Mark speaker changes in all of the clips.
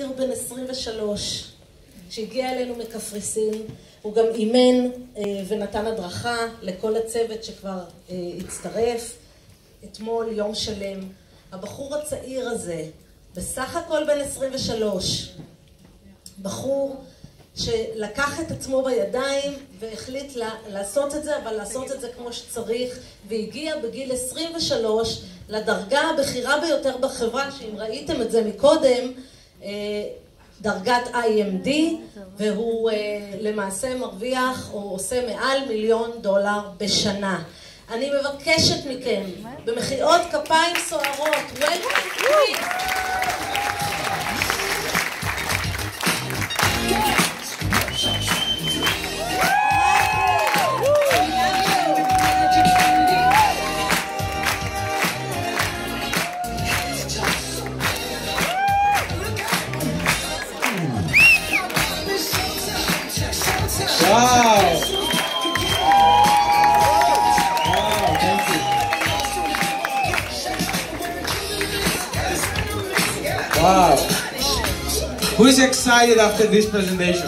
Speaker 1: צעיר בן 23 שהגיע אלינו מקפריסין. הוא גם אימן ונתן הדרכה לכל הצוות שכבר הצטרף. אתמול יום שלם. הבחור הצעיר הזה, בסך הכל בן 23, בחור שלקח את עצמו בידיים והחליט לעשות את זה, אבל לעשות את זה כמו שצריך, והגיע בגיל 23 לדרגה הבכירה ביותר בחברה, שאם ראיתם את זה מקודם, דרגת IMD, והוא למעשה מרוויח או עושה מעל $1,000,000 בשנה. אני מבקשת מכם, במחיאות כפיים סוערות, Welcome Chris!
Speaker 2: Wow! Wow. Who is excited after this presentation?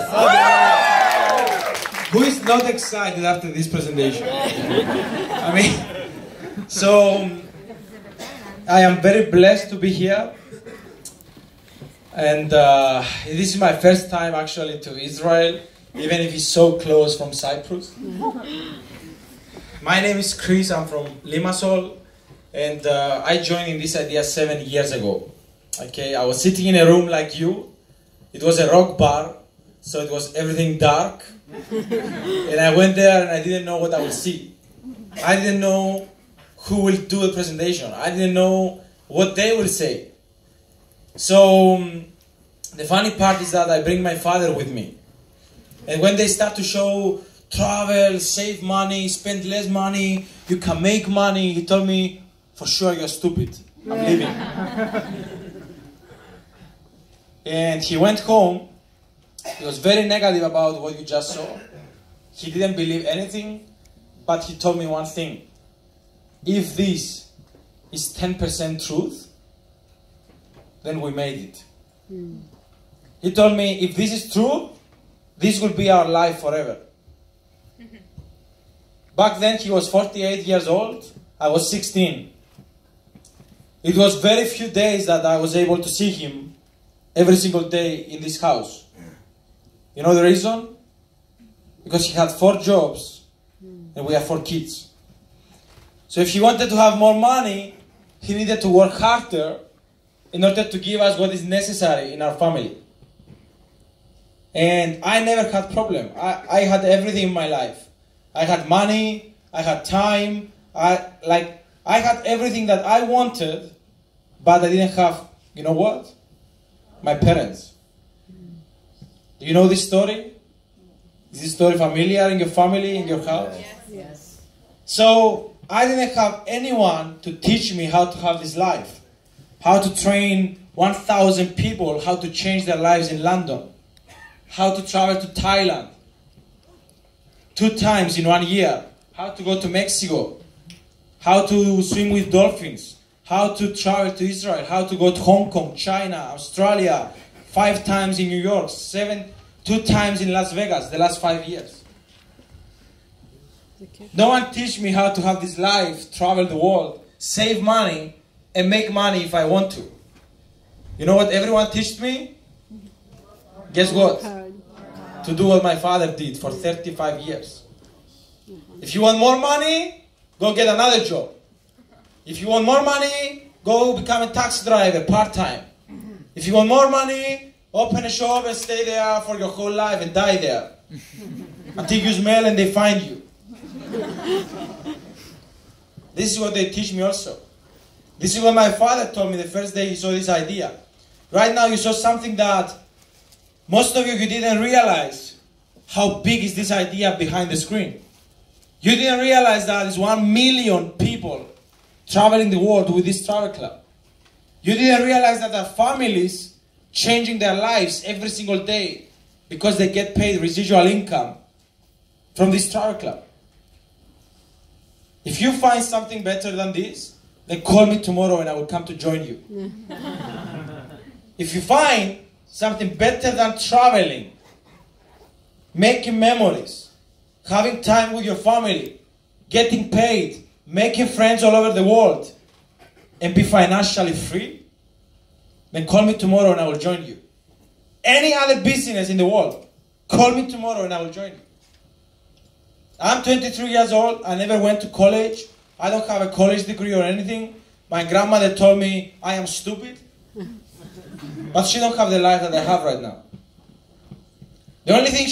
Speaker 2: Who is not excited after this presentation? I mean, so I am very blessed to be here. And this is my first time actually to Israel, even if it's so close from Cyprus. My name is Chris, I'm from Limassol, and I joined in this idea 7 years ago. Okay, I was sitting in a room like you. It was a rock bar, so it was everything dark. And I went there and I didn't know what I would see. I didn't know who will do the presentation. I didn't know what they will say. So the funny part is that I bring my father with me. And when they start to show travel, save money, spend less money, you can make money, he told me, for sure you're stupid. I'm leaving. And he went home. He was very negative about what you just saw. He didn't believe anything, but he told me one thing. If this is 10% truth, then we made it. He told me, if this is true, this will be our life forever. Back then he was 48 years old, I was 16. It was very few days that I was able to see him every single day in this house. You know the reason? Because he had 4 jobs and we have 4 kids. So if he wanted to have more money, he needed to work harder in order to give us what is necessary in our family. And I never had problem. I had everything in my life. I had money, I had time, I had everything that I wanted, but I didn't have, you know what? My parents. Do you know this story? Is this story familiar in your family, in your house?
Speaker 3: Yes.
Speaker 2: So I didn't have anyone to teach me how to have this life. How to train 1,000 people, how to change their lives in London. How to travel to Thailand 2 times in 1 year. How to go to Mexico. How to swim with dolphins. How to travel to Israel. How to go to Hong Kong, China, Australia. 5 times in New York. 2 times in Las Vegas the last 5 years. No one teach me how to have this life, travel the world, save money, and make money if I want to. You know what everyone taught me? Guess what? To do what my father did for 35 years. If you want more money, go get another job. If you want more money, go become a taxi driver part-time. If you want more money, open a shop and stay there for your whole life and die there. Until you smell and they find you. This is what they teach me also. This is what my father told me the first day he saw this idea. Right now you saw something that most of you didn't realize how big is this idea behind the screen. You didn't realize that there's 1 million people traveling the world with this travel club. You didn't realize that there are families changing their lives every single day because they get paid residual income from this travel club. If you find something better than this, then call me tomorrow and I will come to join you. If you find something better than traveling, making memories, having time with your family, getting paid, making friends all over the world, and be financially free, then call me tomorrow and I will join you. Any other business in the world, call me tomorrow and I will join you. I'm 23 years old. I never went to college. I don't have a college degree or anything. My grandmother told me I am stupid. But she don't have the life that I have right now. The only thing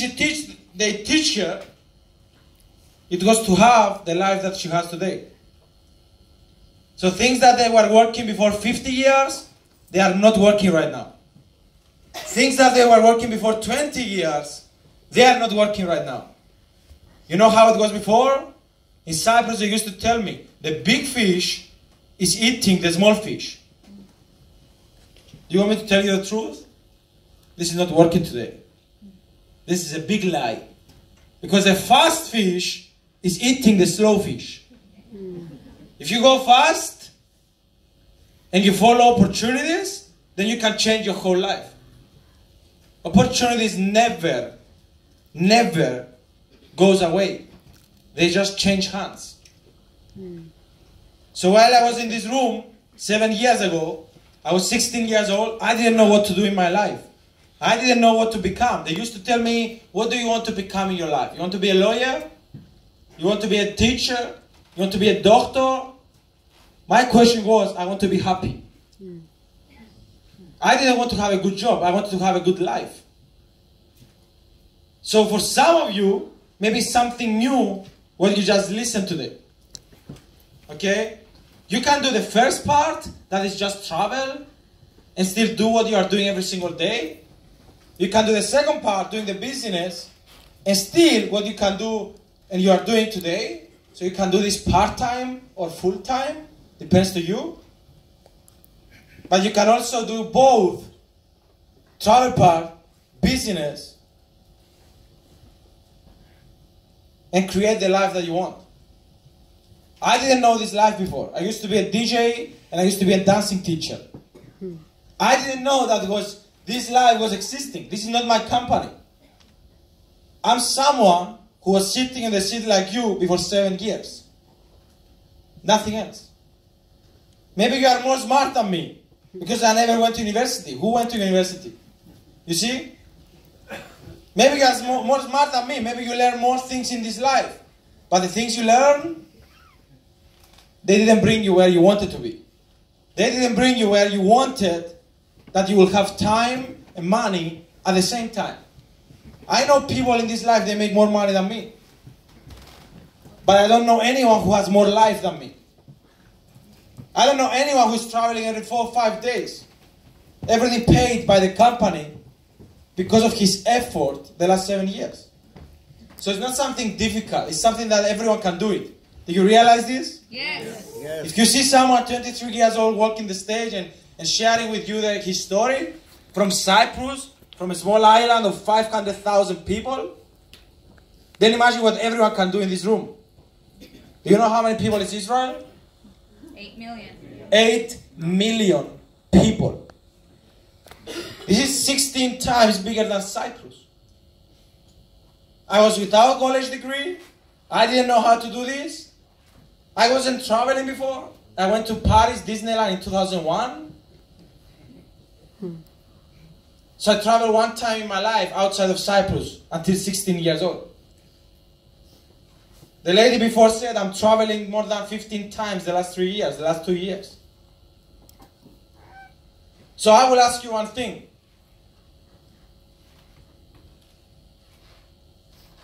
Speaker 2: they teach her, it was to have the life that she has today. So things that they were working before 50 years, they are not working right now. Things that they were working before 20 years, they are not working right now. You know how it was before? In Cyprus, they used to tell me, the big fish is eating the small fish. Do you want me to tell you the truth? This is not working today. This is a big lie. Because the fast fish is eating the slow fish. If you go fast and you follow opportunities, then you can change your whole life. Opportunities never goes away. They just change hands. So while I was in this room 7 years ago, I was 16 years old, I didn't know what to do in my life. I didn't know what to become. They used to tell me, what do you want to become in your life? You want to be a lawyer? You want to be a teacher? You want to be a doctor? My question was, I want to be happy. I didn't want to have a good job. I wanted to have a good life. So for some of you, maybe something new, what you just listened today. Okay? You can do the first part, that is just travel, and still do what you are doing every single day. You can do the second part, doing the business, and still what you can do and you are doing today. So you can do this part-time or full-time, depends to you. But you can also do both, travel part, business, and create the life that you want. I didn't know this life before. I used to be a DJ and I used to be a dancing teacher. I didn't know that this life was existing. This is not my company. I'm someone who was sitting in the seat like you before 7 years. Nothing else. Maybe you are more smart than me because I never went to university. Who went to university? You see? Maybe you are more smart than me. Maybe you learn more things in this life. But the things you learn, they didn't bring you where you wanted to be. They didn't bring you where you wanted, that you will have time and money at the same time. I know people in this life, they make more money than me. But I don't know anyone who has more life than me. I don't know anyone who's traveling every 4 or 5 days. Everything paid by the company because of his effort the last 7 years. So it's not something difficult. It's something that everyone can do it. Do you realize this?
Speaker 3: Yes.
Speaker 2: Yes. If you see someone 23 years old walking the stage and sharing with you his story from Cyprus, from a small island of 500,000 people, then imagine what everyone can do in this room. Do you know how many people is Israel?
Speaker 3: 8 million.
Speaker 2: 8 million people. This is 16 times bigger than Cyprus. I was without a college degree. I didn't know how to do this. I wasn't traveling before. I went to Paris, Disneyland in 2001. So I traveled one time in my life outside of Cyprus until 16 years old. The lady before said I'm traveling more than 15 times the last 3 years, the last 2 years. So I will ask you one thing.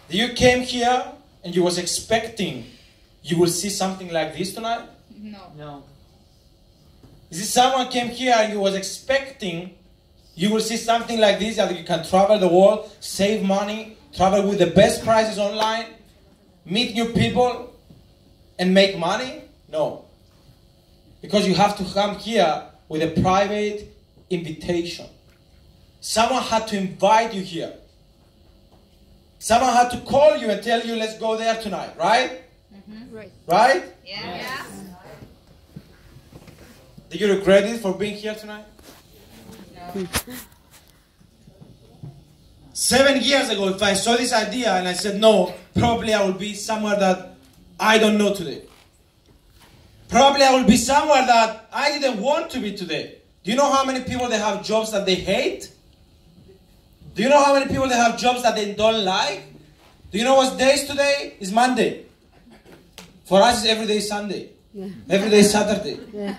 Speaker 2: You came here and you was expecting you will see something like this tonight?
Speaker 3: No.
Speaker 2: Is it someone came here and you was expecting you will see something like this, that you can travel the world, save money, travel with the best prices online, meet new people, and make money? No. Because you have to come here with a private invitation. Someone had to invite you here. Someone had to call you and tell you, let's go there tonight, right?
Speaker 3: Mm-hmm.
Speaker 2: Right?
Speaker 3: Yeah.
Speaker 2: Do you regret it for being here tonight?
Speaker 3: No.
Speaker 2: 7 years ago, if I saw this idea and I said no, probably I would be somewhere that I don't know today. Probably I will be somewhere that I didn't want to be today. Do you know how many people they have jobs that they hate? Do you know how many people they have jobs that they don't like? Do you know what day is today? It's Monday. For us, it's every day Sunday. Yeah. Every day Saturday. Yeah.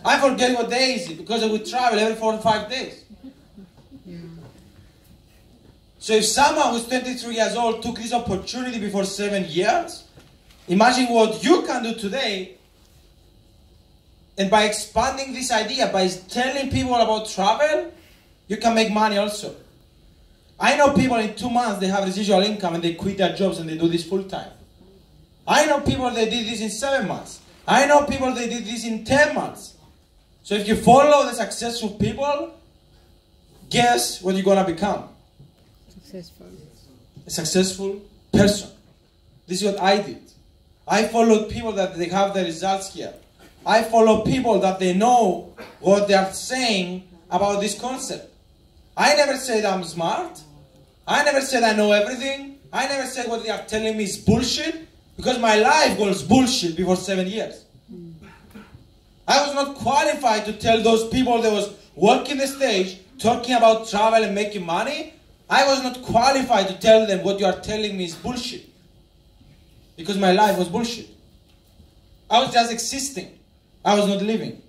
Speaker 2: I forget what day is it because we travel every 4 to 5 days. Yeah. So if someone who's 23 years old took this opportunity before 7 years, imagine what you can do today. And by expanding this idea, by telling people about travel, you can make money also. I know people in 2 months, they have residual income and they quit their jobs and they do this full time. I know people that did this in 7 months. I know people that did this in 10 months. So if you follow the successful people, guess what you're going to become?
Speaker 4: Successful.
Speaker 2: A successful person. This is what I did. I followed people that they have the results here. I follow people that they know what they are saying about this concept. I never said I'm smart. I never said I know everything. I never said what they are telling me is bullshit, because my life was bullshit before 7 years. I was not qualified to tell those people that was walking the stage, talking about travel and making money. I was not qualified to tell them what you are telling me is bullshit, because my life was bullshit. I was just existing. I was not living.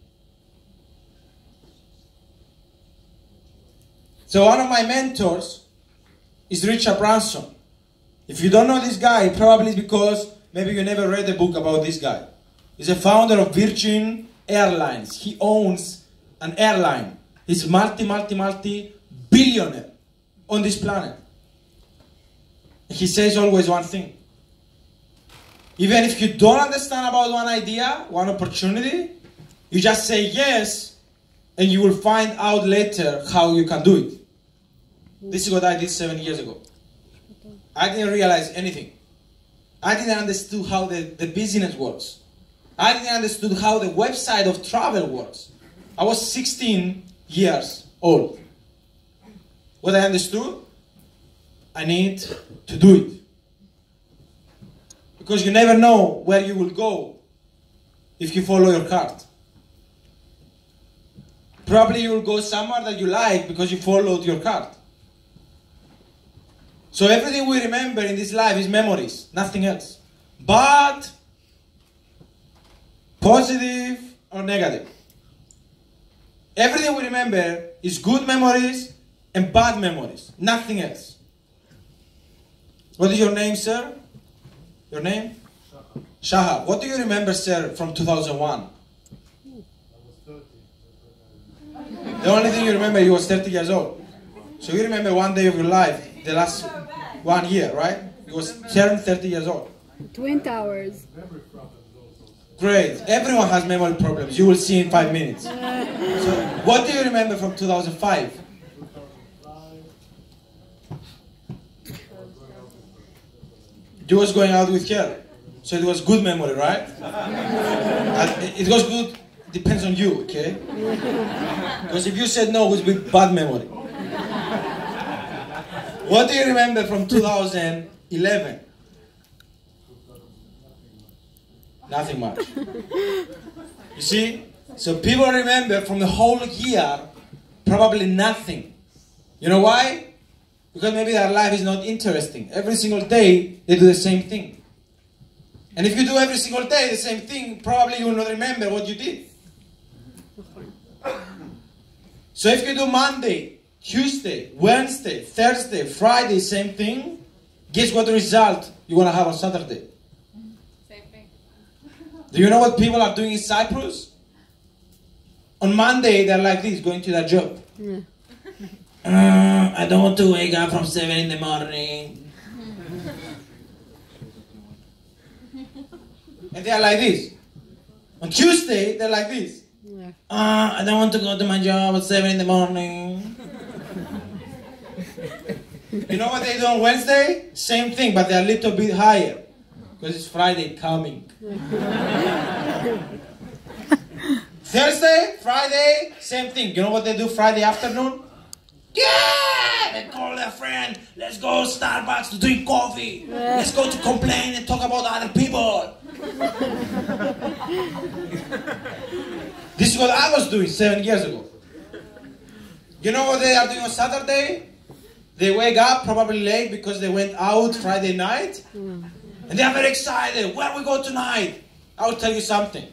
Speaker 2: So one of my mentors is Richard Branson. If you don't know this guy, probably it's because maybe you never read a book about this guy. He's a founder of Virgin Airlines. He owns an airline. He's multi-billionaire on this planet. He says always one thing. Even if you don't understand about one idea, one opportunity, you just say yes, and you will find out later how you can do it. This is what I did 7 years ago. I didn't realize anything. I didn't understand how the business works. I didn't understand how the website of travel works. I was 16 years old. What I understood, I need to do it. Because you never know where you will go if you follow your heart. Probably you will go somewhere that you like because you followed your heart. So everything we remember in this life is memories, nothing else. But positive or negative. Everything we remember is good memories and bad memories, nothing else. What is your name, sir? Your name? Shahab. What do you remember, sir, from 2001? The only thing you remember, you was 30 years old. So you remember one day of your life, the last 1 year, right? You was turned 30 years old.
Speaker 4: Twin Towers.
Speaker 2: Great. Everyone has memory problems. You will see in 5 minutes. So what do you remember from 2005? You was going out with her. So it was good memory, right? It was good. Depends on you, okay? Because if you said no, it would be bad memory. What do you remember from 2011? Nothing much. You see? So people remember from the whole year, probably nothing. You know why? Because maybe their life is not interesting. Every single day, they do the same thing. And if you do every single day the same thing, probably you will not remember what you did. So if you do Monday, Tuesday, Wednesday, Thursday, Friday, same thing, guess what result you're going to have on Saturday?
Speaker 3: Same thing.
Speaker 2: Do you know what people are doing in Cyprus? On Monday, they're like this, going to their job. Yeah. I don't want to wake up from 7 in the morning. And they're like this. On Tuesday, they're like this. Yeah. I don't want to go to my job at 7 in the morning. You know what they do on Wednesday? Same thing, but they're a little bit higher. Because it's Friday coming. Thursday, Friday, same thing. You know what they do Friday afternoon? Yeah! They call with a friend. Let's go Starbucks to drink coffee. Let's go to complain and talk about other people. This is what I was doing 7 years ago. You know what they are doing on Saturday? They wake up probably late because they went out Friday night. And they are very excited. Where we go tonight? I will tell you something.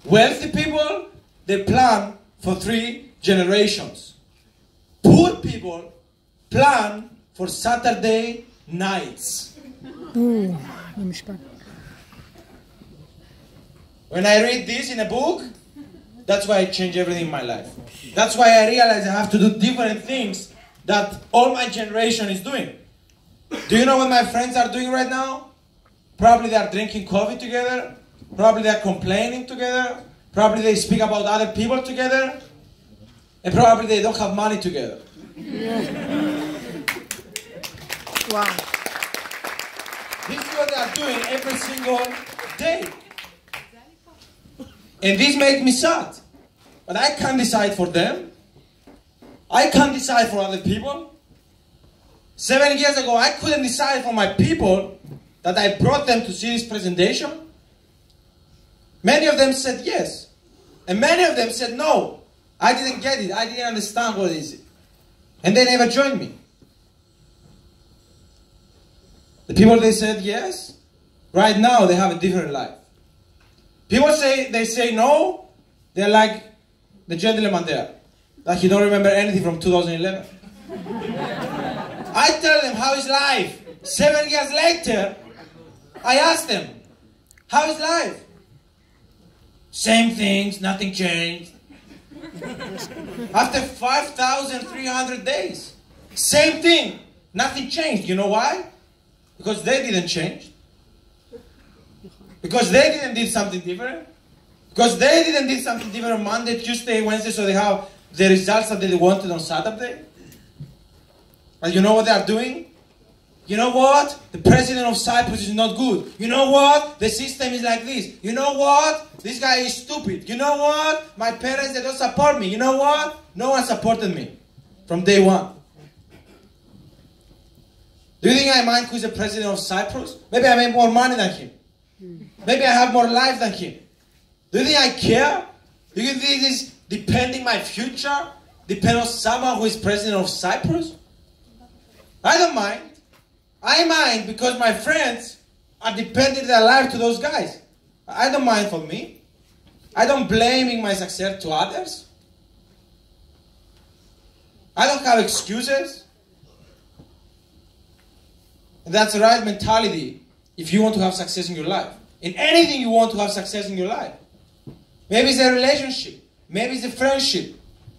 Speaker 2: Wealthy people, they plan for 3 generations. Poor people plan for Saturday nights. When I read this in a book, that's why I change everything in my life. That's why I realize I have to do different things that all my generation is doing. Do you know what my friends are doing right now? Probably they are drinking coffee together. Probably they are complaining together. Probably they speak about other people together. And probably they don't have money together.
Speaker 4: Wow.
Speaker 2: This is what they are doing every single day. And this makes me sad. But I can't decide for them. I can't decide for other people. 7 years ago, I couldn't decide for my people that I brought them to see this presentation. Many of them said yes. And many of them said no. I didn't get it. I didn't understand what is it. And they never joined me. The people they said yes, right now they have a different life. People they say no, they're like the gentleman there. Like he don't remember anything from 2011. I tell them, how is life? 7 years later, I ask them, how is life? Same things, nothing changed. After 5,300 days, same thing, nothing changed. You know why? Because they didn't change. Because they didn't do something different. Because they didn't do something different on Monday, Tuesday, Wednesday, so they have the results that they wanted on Saturday. And you know what they are doing? You know what? The president of Cyprus is not good. You know what? The system is like this. You know what? This guy is stupid. You know what? My parents, they don't support me. You know what? No one supported me from day one. Do you think I mind who's the president of Cyprus? Maybe I make more money than him. Maybe I have more life than him. Do you think I care? Do you think this is depending my future? Depend on someone who is president of Cyprus? I don't mind. I mind because my friends are depending their life to those guys. I don't mind for me. I don't blaming my success to others. I don't have excuses. And that's the right mentality if you want to have success in your life. In anything you want to have success in your life. Maybe it's a relationship. Maybe it's a friendship.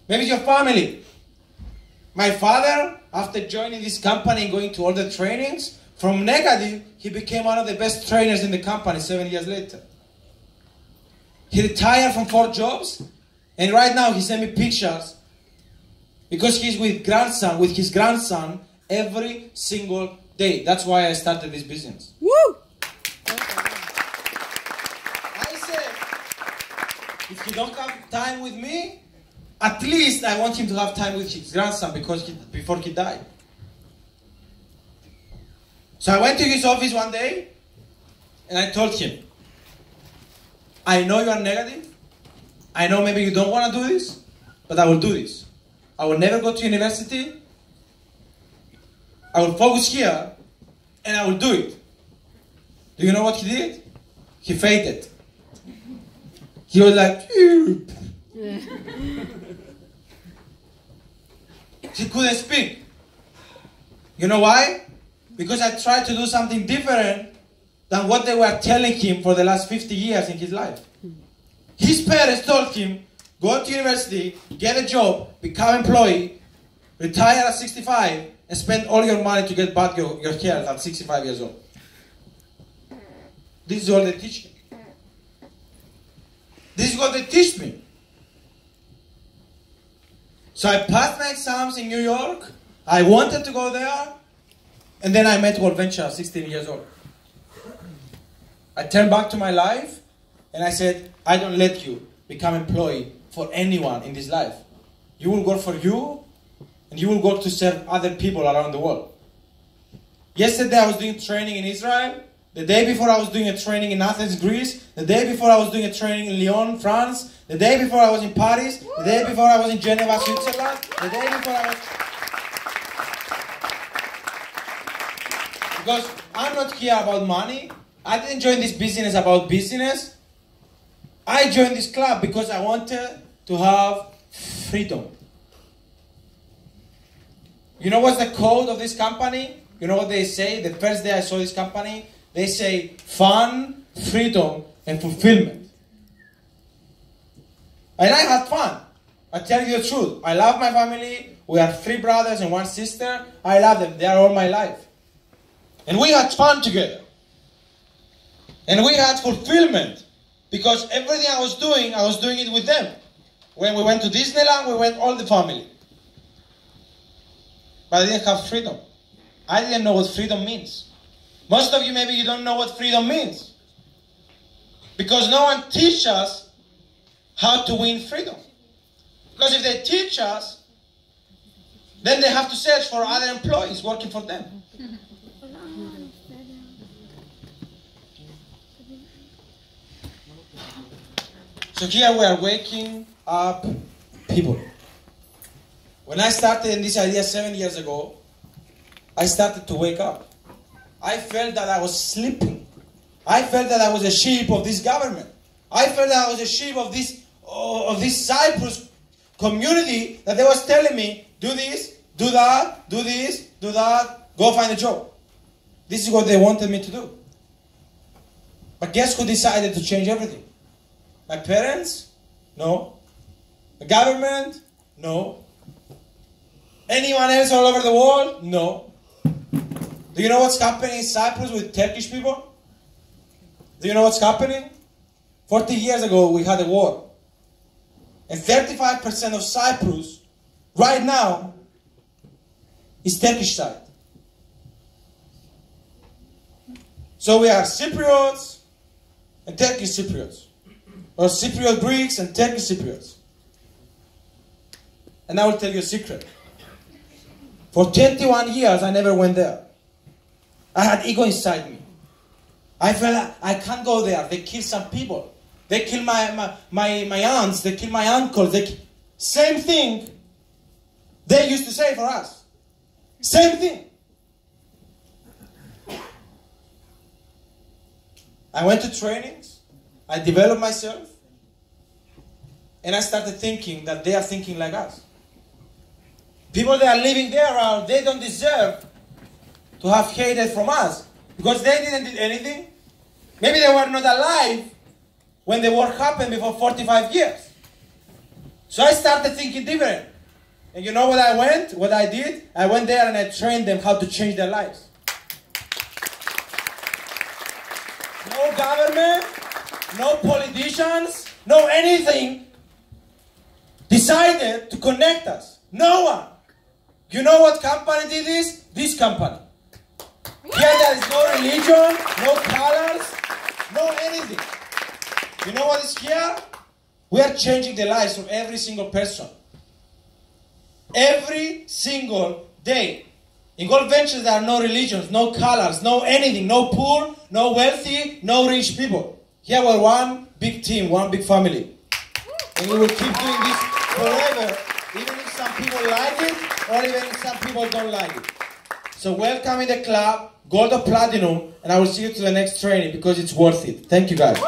Speaker 2: Maybe it's your family. My father, after joining this company and going to all the trainings, from negative, he became one of the best trainers in the company 7 years later. He retired from 4 jobs, and right now he sent me pictures because he's with his grandson every single day. That's why I started this business.
Speaker 4: Woo!
Speaker 2: I said, if he don't have time with me, at least I want him to have time with his grandson before he died. So I went to his office one day and I told him, I know you are negative. I know maybe you don't want to do this, but I will do this. I will never go to university. I will focus here and I will do it. Do you know what he did? He fainted. He was like, he couldn't speak. You know why? Because I tried to do something different than what they were telling him for the last 50 years in his life. His parents told him, go to university, get a job, become an employee, retire at 65, and spend all your money to get back your health at 65 years old. This is all they teach me. This is what they teach me. So I passed my exams in New York. I wanted to go there. And then I met Worldventures, 16 years old. I turned back to my life and I said, I don't let you become employee for anyone in this life. You will work for you and you will go to serve other people around the world. Yesterday I was doing training in Israel. The day before I was doing a training in Athens, Greece. The day before I was doing a training in Lyon, France. The day before I was in Paris. The day before I was in Geneva, Switzerland. The day before I was... Because I'm not here about money. I didn't join this business about business. I joined this club because I wanted to have freedom. You know what's the code of this company? You know what they say? The first day I saw this company, they say fun, freedom, and fulfillment. And I had fun. I tell you the truth. I love my family. We are 3 brothers and 1 sister. I love them. They are all my life. And we had fun together. And we had fulfillment. Because everything I was doing it with them. When we went to Disneyland, we went all the family. But I didn't have freedom. I didn't know what freedom means. Most of you, maybe you don't know what freedom means. Because no one teaches us how to win freedom. Because if they teach us, then they have to search for other employees working for them. So here we are waking up people. When I started in this idea 7 years ago, I started to wake up. I felt that I was sleeping. I felt that I was a sheep of this government. I felt that I was a sheep of this Cyprus community that they was telling me, do this, do that, do this, do that, go find a job. This is what they wanted me to do. But guess who decided to change everything? My parents? No. The government? No. Anyone else all over the world? No. Do you know what's happening in Cyprus with Turkish people? Do you know what's happening? 40 years ago we had a war. And 35% of Cyprus right now is Turkish side. So we are Cypriots and Turkish Cypriots. Or Cypriot Greeks and Turkish Cypriots. And I will tell you a secret. For 21 years I never went there. I had ego inside me. I felt I can't go there. They kill some people. They kill my aunts. They kill my uncles. Same thing they used to say for us. Same thing. I went to trainings. I developed myself. And I started thinking that they are thinking like us. People that are living there, they don't deserve to have hated from us. Because they didn't do anything. Maybe they were not alive when the war happened before 45 years. So I started thinking different. And you know what I did? I went there and I trained them how to change their lives. No government, no politicians, no anything decided to connect us. No one. You know what company did this? This company. Here there is no religion, no colors, no anything. You know what is here? We are changing the lives of every single person. Every single day. In Worldventures there are no religions, no colors, no anything, no poor, no wealthy, no rich people. Here we're one big team, one big family. And we will keep doing this forever, even if some people like it, or even if some people don't like it. So welcome in the club, gold or platinum, and I will see you to the next training because it's worth it. Thank you guys.